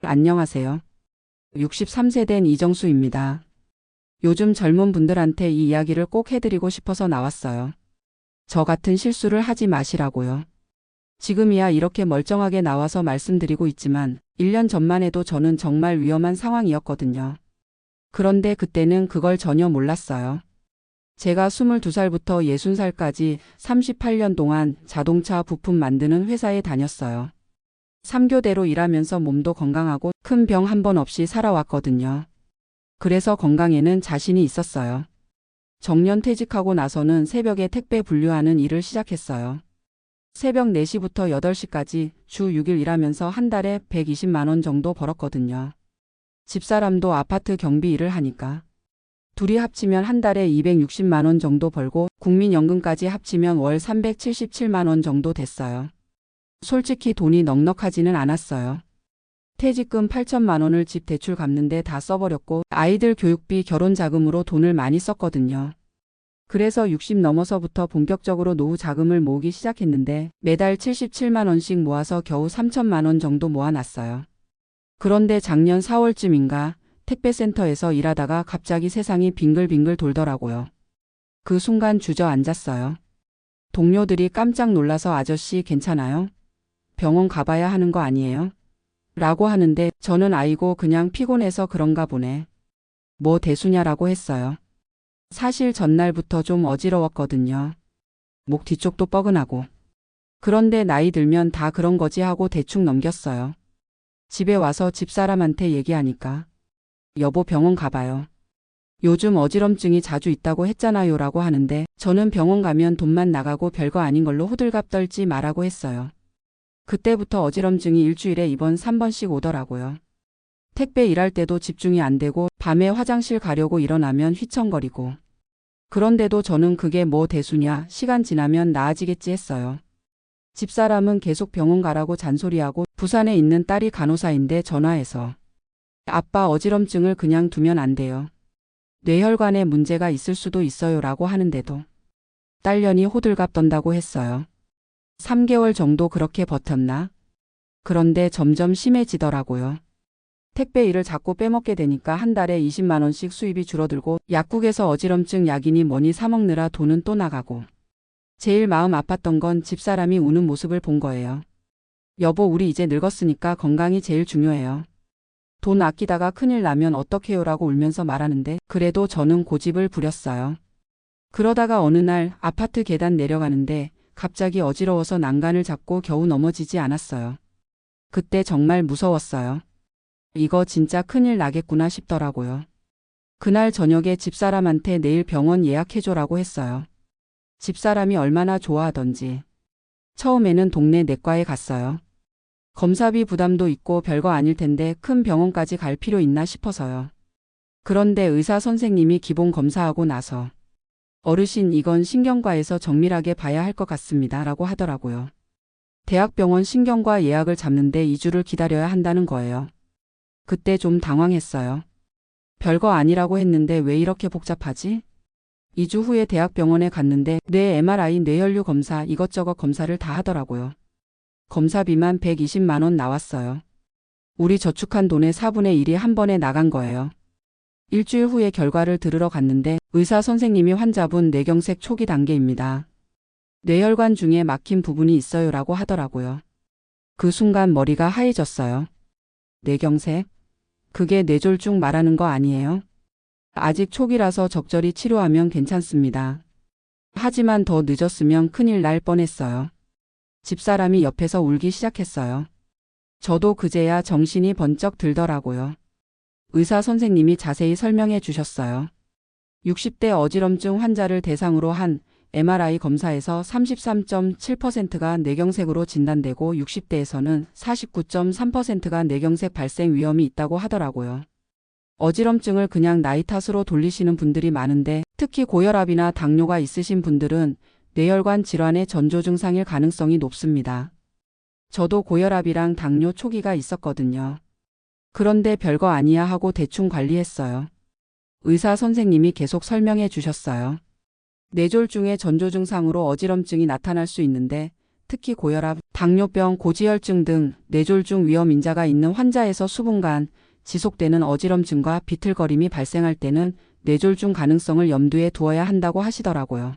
안녕하세요. 63세 된 이정수입니다. 요즘 젊은 분들한테 이 이야기를 꼭 해드리고 싶어서 나왔어요. 저 같은 실수를 하지 마시라고요. 지금이야 이렇게 멀쩡하게 나와서 말씀드리고 있지만 1년 전만 해도 저는 정말 위험한 상황이었거든요. 그런데 그때는 그걸 전혀 몰랐어요. 제가 22살부터 60살까지 38년 동안 자동차 부품 만드는 회사에 다녔어요. 3교대로 일하면서 몸도 건강하고 큰 병 한 번 없이 살아왔거든요. 그래서 건강에는 자신이 있었어요. 정년 퇴직하고 나서는 새벽에 택배 분류하는 일을 시작했어요. 새벽 4시부터 8시까지 주 6일 일하면서 한 달에 120만 원 정도 벌었거든요. 집사람도 아파트 경비 일을 하니까. 둘이 합치면 한 달에 260만 원 정도 벌고 국민연금까지 합치면 월 377만 원 정도 됐어요. 솔직히 돈이 넉넉하지는 않았어요. 퇴직금 8천만 원을 집 대출 갚는데 다 써버렸고 아이들 교육비 결혼 자금으로 돈을 많이 썼거든요. 그래서 60 넘어서부터 본격적으로 노후 자금을 모으기 시작했는데 매달 77만 원씩 모아서 겨우 3천만 원 정도 모아놨어요. 그런데 작년 4월쯤인가 택배센터에서 일하다가 갑자기 세상이 빙글빙글 돌더라고요. 그 순간 주저앉았어요. 동료들이 깜짝 놀라서 아저씨 괜찮아요? 병원 가봐야 하는 거 아니에요? 라고 하는데 저는 아이고 그냥 피곤해서 그런가 보네. 뭐 대수냐라고 했어요. 사실 전날부터 좀 어지러웠거든요. 목 뒤쪽도 뻐근하고. 그런데 나이 들면 다 그런 거지 하고 대충 넘겼어요. 집에 와서 집사람한테 얘기하니까 여보 병원 가봐요. 요즘 어지럼증이 자주 있다고 했잖아요 라고 하는데 저는 병원 가면 돈만 나가고 별거 아닌 걸로 호들갑 떨지 말라고 했어요. 그때부터 어지럼증이 일주일에 2번 3번씩 오더라고요. 택배 일할 때도 집중이 안 되고 밤에 화장실 가려고 일어나면 휘청거리고. 그런데도 저는 그게 뭐 대수냐 시간 지나면 나아지겠지 했어요. 집사람은 계속 병원 가라고 잔소리하고 부산에 있는 딸이 간호사인데 전화해서 아빠 어지럼증을 그냥 두면 안 돼요. 뇌혈관에 문제가 있을 수도 있어요 라고 하는데도 딸년이 호들갑 떤다고 했어요. 3개월 정도 그렇게 버텼나? 그런데 점점 심해지더라고요. 택배 일을 자꾸 빼먹게 되니까 한 달에 20만 원씩 수입이 줄어들고 약국에서 어지럼증 약이니 뭐니 사 먹느라 돈은 또 나가고. 제일 마음 아팠던 건 집사람이 우는 모습을 본 거예요. 여보 우리 이제 늙었으니까 건강이 제일 중요해요. 돈 아끼다가 큰일 나면 어떡해요 라고 울면서 말하는데 그래도 저는 고집을 부렸어요. 그러다가 어느 날 아파트 계단 내려가는데 갑자기 어지러워서 난간을 잡고 겨우 넘어지지 않았어요. 그때 정말 무서웠어요. 이거 진짜 큰일 나겠구나 싶더라고요. 그날 저녁에 집사람한테 내일 병원 예약해줘라고 했어요. 집사람이 얼마나 좋아하던지. 처음에는 동네 내과에 갔어요. 검사비 부담도 있고 별거 아닐 텐데 큰 병원까지 갈 필요 있나 싶어서요. 그런데 의사 선생님이 기본 검사하고 나서 어르신 이건 신경과에서 정밀하게 봐야 할 것 같습니다 라고 하더라고요. 대학병원 신경과 예약을 잡는데 2주를 기다려야 한다는 거예요. 그때 좀 당황했어요. 별거 아니라고 했는데 왜 이렇게 복잡하지? 2주 후에 대학병원에 갔는데 뇌 MRI 뇌혈류 검사 이것저것 검사를 다 하더라고요. 검사비만 120만 원 나왔어요. 우리 저축한 돈의 4분의 1이 한 번에 나간 거예요. 일주일 후에 결과를 들으러 갔는데 의사 선생님이 환자분 뇌경색 초기 단계입니다. 뇌혈관 중에 막힌 부분이 있어요 라고 하더라고요. 그 순간 머리가 하얘졌어요. 뇌경색? 그게 뇌졸중 말하는 거 아니에요? 아직 초기라서 적절히 치료하면 괜찮습니다. 하지만 더 늦었으면 큰일 날 뻔했어요. 집사람이 옆에서 울기 시작했어요. 저도 그제야 정신이 번쩍 들더라고요. 의사 선생님이 자세히 설명해 주셨어요. 60대 어지럼증 환자를 대상으로 한 MRI 검사에서 33.7%가 뇌경색으로 진단되고 60대에서는 49.3%가 뇌경색 발생 위험이 있다고 하더라고요. 어지럼증을 그냥 나이 탓으로 돌리시는 분들이 많은데 특히 고혈압이나 당뇨가 있으신 분들은 뇌혈관 질환의 전조 증상일 가능성이 높습니다. 저도 고혈압이랑 당뇨 초기가 있었거든요. 그런데 별거 아니야 하고 대충 관리했어요. 의사 선생님이 계속 설명해 주셨어요. 뇌졸중의 전조 증상으로 어지럼증이 나타날 수 있는데 특히 고혈압, 당뇨병, 고지혈증 등 뇌졸중 위험 인자가 있는 환자에서 수분간 지속되는 어지럼증과 비틀거림이 발생할 때는 뇌졸중 가능성을 염두에 두어야 한다고 하시더라고요.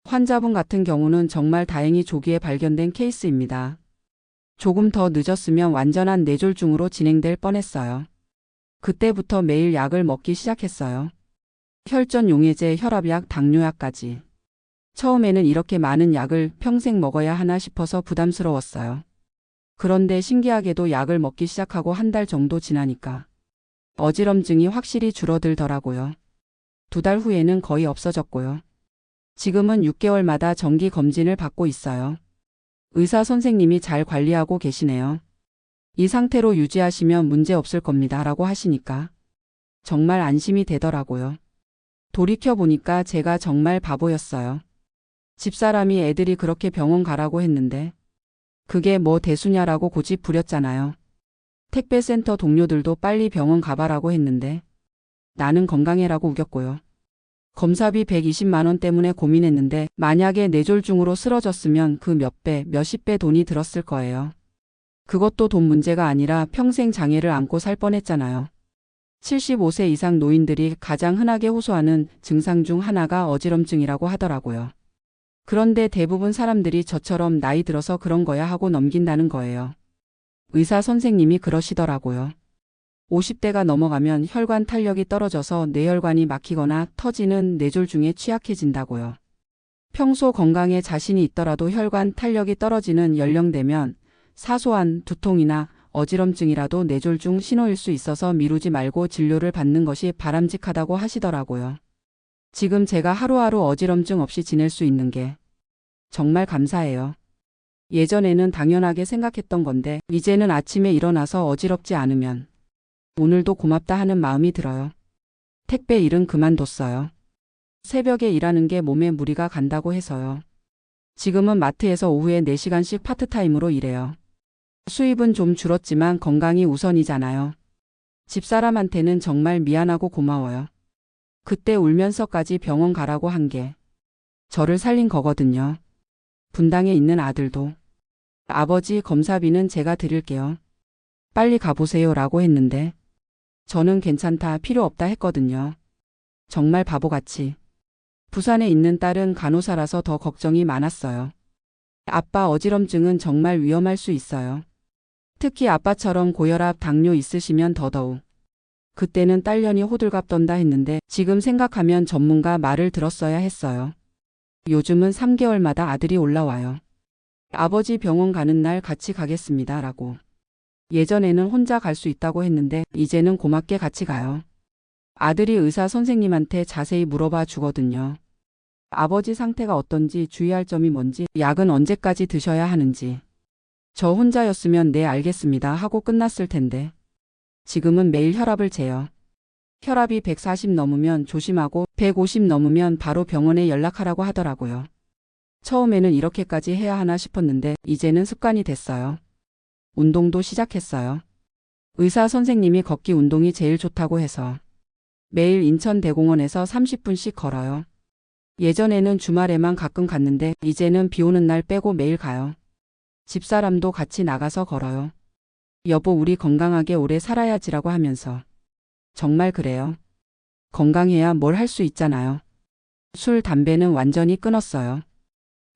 환자분 같은 경우는 정말 다행히 조기에 발견된 케이스입니다. 조금 더 늦었으면 완전한 뇌졸중으로 진행될 뻔했어요. 그때부터 매일 약을 먹기 시작했어요. 혈전 용해제, 혈압약, 당뇨약까지. 처음에는 이렇게 많은 약을 평생 먹어야 하나 싶어서 부담스러웠어요. 그런데 신기하게도 약을 먹기 시작하고 한 달 정도 지나니까 어지럼증이 확실히 줄어들더라고요. 2달 후에는 거의 없어졌고요. 지금은 6개월마다 정기 검진을 받고 있어요. 의사 선생님이 잘 관리하고 계시네요. 이 상태로 유지하시면 문제 없을 겁니다 라고 하시니까 정말 안심이 되더라고요. 돌이켜보니까 제가 정말 바보였어요. 집사람이 애들이 그렇게 병원 가라고 했는데 그게 뭐 대수냐라고 고집 부렸잖아요. 택배센터 동료들도 빨리 병원 가봐라고 했는데 나는 건강해라고 우겼고요. 검사비 120만 원 때문에 고민했는데 만약에 뇌졸중으로 쓰러졌으면 그 몇 배, 몇십 배 돈이 들었을 거예요. 그것도 돈 문제가 아니라 평생 장애를 안고 살 뻔했잖아요. 75세 이상 노인들이 가장 흔하게 호소하는 증상 중 하나가 어지럼증이라고 하더라고요. 그런데 대부분 사람들이 저처럼 나이 들어서 그런 거야 하고 넘긴다는 거예요. 의사 선생님이 그러시더라고요. 50대가 넘어가면 혈관 탄력이 떨어져서 뇌혈관이 막히거나 터지는 뇌졸중에 취약해진다고요. 평소 건강에 자신이 있더라도 혈관 탄력이 떨어지는 연령대면 사소한 두통이나 어지럼증이라도 뇌졸중 신호일 수 있어서 미루지 말고 진료를 받는 것이 바람직하다고 하시더라고요. 지금 제가 하루하루 어지럼증 없이 지낼 수 있는 게 정말 감사해요. 예전에는 당연하게 생각했던 건데 이제는 아침에 일어나서 어지럽지 않으면 오늘도 고맙다 하는 마음이 들어요. 택배 일은 그만뒀어요. 새벽에 일하는 게 몸에 무리가 간다고 해서요. 지금은 마트에서 오후에 4시간씩 파트타임으로 일해요. 수입은 좀 줄었지만 건강이 우선이잖아요. 집사람한테는 정말 미안하고 고마워요. 그때 울면서까지 병원 가라고 한 게 저를 살린 거거든요. 분당에 있는 아들도 아버지 검사비는 제가 드릴게요. 빨리 가보세요 라고 했는데 저는 괜찮다, 필요 없다 했거든요. 정말 바보같이. 부산에 있는 딸은 간호사라서 더 걱정이 많았어요. 아빠 어지럼증은 정말 위험할 수 있어요. 특히 아빠처럼 고혈압, 당뇨 있으시면 더더욱. 그때는 딸년이 호들갑 떤다 했는데 지금 생각하면 전문가 말을 들었어야 했어요. 요즘은 3개월마다 아들이 올라와요. 아버지 병원 가는 날 같이 가겠습니다 라고. 예전에는 혼자 갈 수 있다고 했는데 이제는 고맙게 같이 가요. 아들이 의사 선생님한테 자세히 물어봐 주거든요. 아버지 상태가 어떤지, 주의할 점이 뭔지, 약은 언제까지 드셔야 하는지. 저 혼자였으면 네 알겠습니다 하고 끝났을 텐데 지금은 매일 혈압을 재요. 혈압이 140 넘으면 조심하고 150 넘으면 바로 병원에 연락하라고 하더라고요. 처음에는 이렇게까지 해야 하나 싶었는데 이제는 습관이 됐어요. 운동도 시작했어요. 의사 선생님이 걷기 운동이 제일 좋다고 해서 매일 인천대공원에서 30분씩 걸어요. 예전에는 주말에만 가끔 갔는데 이제는 비 오는 날 빼고 매일 가요. 집사람도 같이 나가서 걸어요. 여보, 우리 건강하게 오래 살아야지라고 하면서. 정말 그래요. 건강해야 뭘 할 수 있잖아요. 술, 담배는 완전히 끊었어요.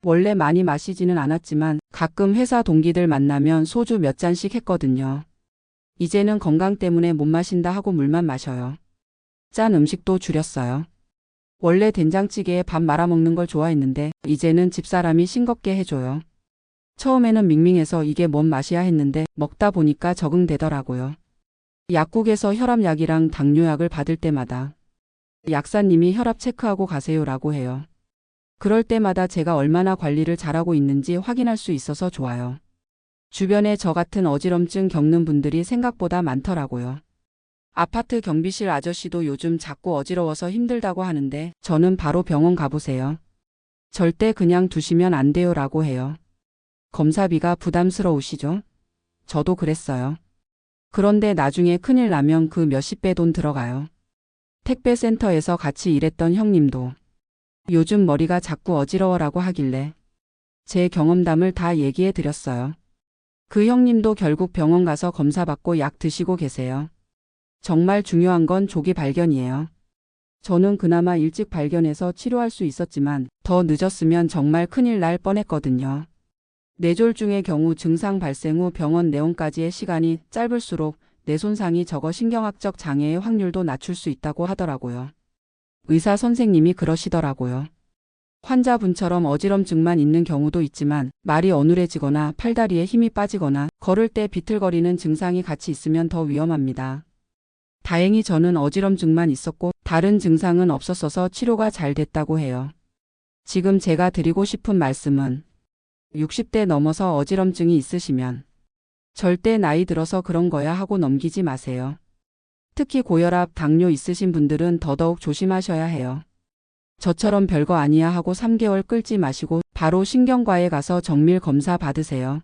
원래 많이 마시지는 않았지만 가끔 회사 동기들 만나면 소주 몇 잔씩 했거든요. 이제는 건강 때문에 못 마신다 하고 물만 마셔요. 짠 음식도 줄였어요. 원래 된장찌개에 밥 말아먹는 걸 좋아했는데 이제는 집사람이 싱겁게 해줘요. 처음에는 밍밍해서 이게 뭔 맛이야 했는데 먹다 보니까 적응되더라고요. 약국에서 혈압약이랑 당뇨약을 받을 때마다 약사님이 혈압 체크하고 가세요라고 해요. 그럴 때마다 제가 얼마나 관리를 잘하고 있는지 확인할 수 있어서 좋아요. 주변에 저 같은 어지럼증 겪는 분들이 생각보다 많더라고요. 아파트 경비실 아저씨도 요즘 자꾸 어지러워서 힘들다고 하는데 저는 바로 병원 가보세요. 절대 그냥 두시면 안 돼요 라고 해요. 검사비가 부담스러우시죠? 저도 그랬어요. 그런데 나중에 큰일 나면 그 몇십 배 돈 들어가요. 택배센터에서 같이 일했던 형님도 요즘 머리가 자꾸 어지러워라고 하길래 제 경험담을 다 얘기해 드렸어요. 그 형님도 결국 병원 가서 검사받고 약 드시고 계세요. 정말 중요한 건 조기 발견이에요. 저는 그나마 일찍 발견해서 치료할 수 있었지만 더 늦었으면 정말 큰일 날 뻔했거든요. 뇌졸중의 경우 증상 발생 후 병원 내원까지의 시간이 짧을수록 뇌 손상이 적어 신경학적 장애의 확률도 낮출 수 있다고 하더라고요. 의사 선생님이 그러시더라고요. 환자분처럼 어지럼증만 있는 경우도 있지만 말이 어눌해지거나 팔다리에 힘이 빠지거나 걸을 때 비틀거리는 증상이 같이 있으면 더 위험합니다. 다행히 저는 어지럼증만 있었고 다른 증상은 없었어서 치료가 잘 됐다고 해요. 지금 제가 드리고 싶은 말씀은 60대 넘어서 어지럼증이 있으시면 절대 나이 들어서 그런 거야 하고 넘기지 마세요. 특히 고혈압, 당뇨 있으신 분들은 더더욱 조심하셔야 해요. 저처럼 별거 아니야 하고 3개월 끌지 마시고 바로 신경과에 가서 정밀 검사 받으세요.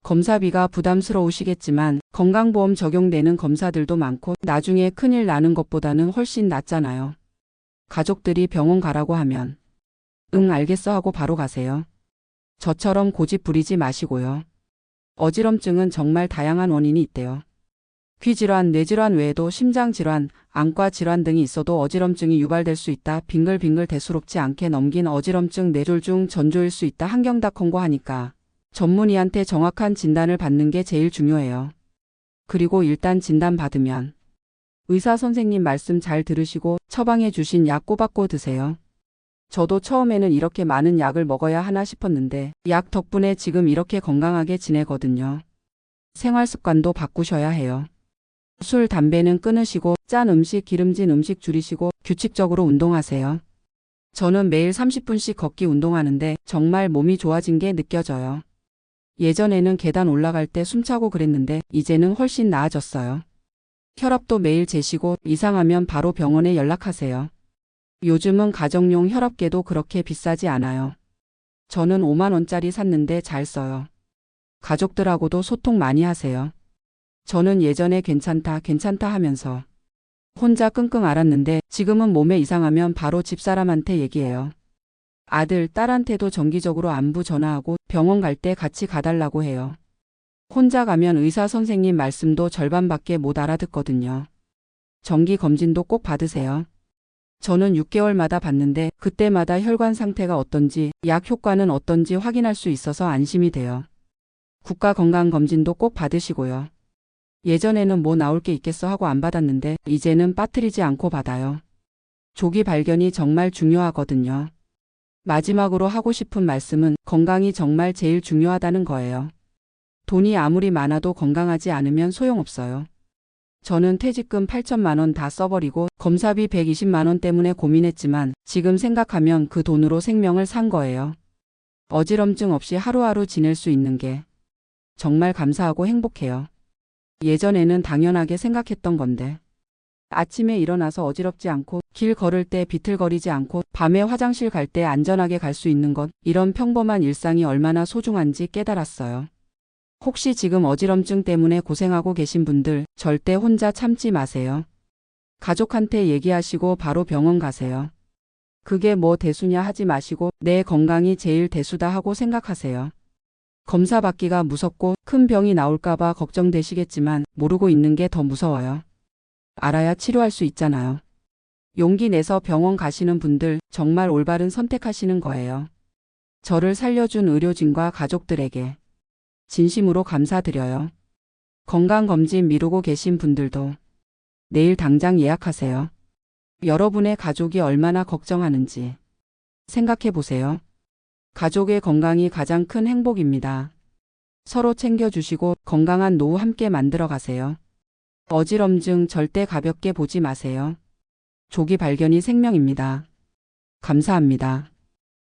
검사비가 부담스러우시겠지만 건강보험 적용되는 검사들도 많고 나중에 큰일 나는 것보다는 훨씬 낫잖아요. 가족들이 병원 가라고 하면 응 알겠어 하고 바로 가세요. 저처럼 고집 부리지 마시고요. 어지럼증은 정말 다양한 원인이 있대요. 귀질환, 뇌질환 외에도 심장질환, 안과질환 등이 있어도 어지럼증이 유발될 수 있다. 빙글빙글 대수롭지 않게 넘긴 어지럼증, 뇌졸중, 전조일 수 있다. 한경닥 홍보하니까 전문의한테 정확한 진단을 받는 게 제일 중요해요. 그리고 일단 진단 받으면 의사 선생님 말씀 잘 들으시고 처방해 주신 약 꼬박꼬 드세요. 저도 처음에는 이렇게 많은 약을 먹어야 하나 싶었는데 약 덕분에 지금 이렇게 건강하게 지내거든요. 생활 습관도 바꾸셔야 해요. 술, 담배는 끊으시고 짠 음식, 기름진 음식 줄이시고 규칙적으로 운동하세요. 저는 매일 30분씩 걷기 운동하는데 정말 몸이 좋아진 게 느껴져요. 예전에는 계단 올라갈 때 숨차고 그랬는데 이제는 훨씬 나아졌어요. 혈압도 매일 재시고 이상하면 바로 병원에 연락하세요. 요즘은 가정용 혈압계도 그렇게 비싸지 않아요. 저는 5만 원짜리 샀는데 잘 써요. 가족들하고도 소통 많이 하세요. 저는 예전에 괜찮다 하면서 혼자 끙끙 앓았는데 지금은 몸에 이상하면 바로 집사람한테 얘기해요. 아들, 딸한테도 정기적으로 안부 전화하고 병원 갈 때 같이 가달라고 해요. 혼자 가면 의사 선생님 말씀도 절반밖에 못 알아듣거든요. 정기 검진도 꼭 받으세요. 저는 6개월마다 받는데 그때마다 혈관 상태가 어떤지, 약 효과는 어떤지 확인할 수 있어서 안심이 돼요. 국가건강검진도 꼭 받으시고요. 예전에는 뭐 나올 게 있겠어 하고 안 받았는데 이제는 빠뜨리지 않고 받아요. 조기 발견이 정말 중요하거든요. 마지막으로 하고 싶은 말씀은 건강이 정말 제일 중요하다는 거예요. 돈이 아무리 많아도 건강하지 않으면 소용없어요. 저는 퇴직금 8천만 원 다 써버리고 검사비 120만 원 때문에 고민했지만 지금 생각하면 그 돈으로 생명을 산 거예요. 어지럼증 없이 하루하루 지낼 수 있는 게 정말 감사하고 행복해요. 예전에는 당연하게 생각했던 건데 아침에 일어나서 어지럽지 않고 길 걸을 때 비틀거리지 않고 밤에 화장실 갈 때 안전하게 갈 수 있는 것, 이런 평범한 일상이 얼마나 소중한지 깨달았어요. 혹시 지금 어지럼증 때문에 고생하고 계신 분들 절대 혼자 참지 마세요. 가족한테 얘기하시고 바로 병원 가세요. 그게 뭐 대수냐 하지 마시고 내 건강이 제일 대수다 하고 생각하세요. 검사 받기가 무섭고 큰 병이 나올까봐 걱정되시겠지만 모르고 있는 게 더 무서워요. 알아야 치료할 수 있잖아요. 용기 내서 병원 가시는 분들 정말 올바른 선택하시는 거예요. 저를 살려준 의료진과 가족들에게 진심으로 감사드려요. 건강검진 미루고 계신 분들도 내일 당장 예약하세요. 여러분의 가족이 얼마나 걱정하는지 생각해 보세요. 가족의 건강이 가장 큰 행복입니다. 서로 챙겨주시고 건강한 노후 함께 만들어 가세요. 어지럼증 절대 가볍게 보지 마세요. 조기 발견이 생명입니다. 감사합니다.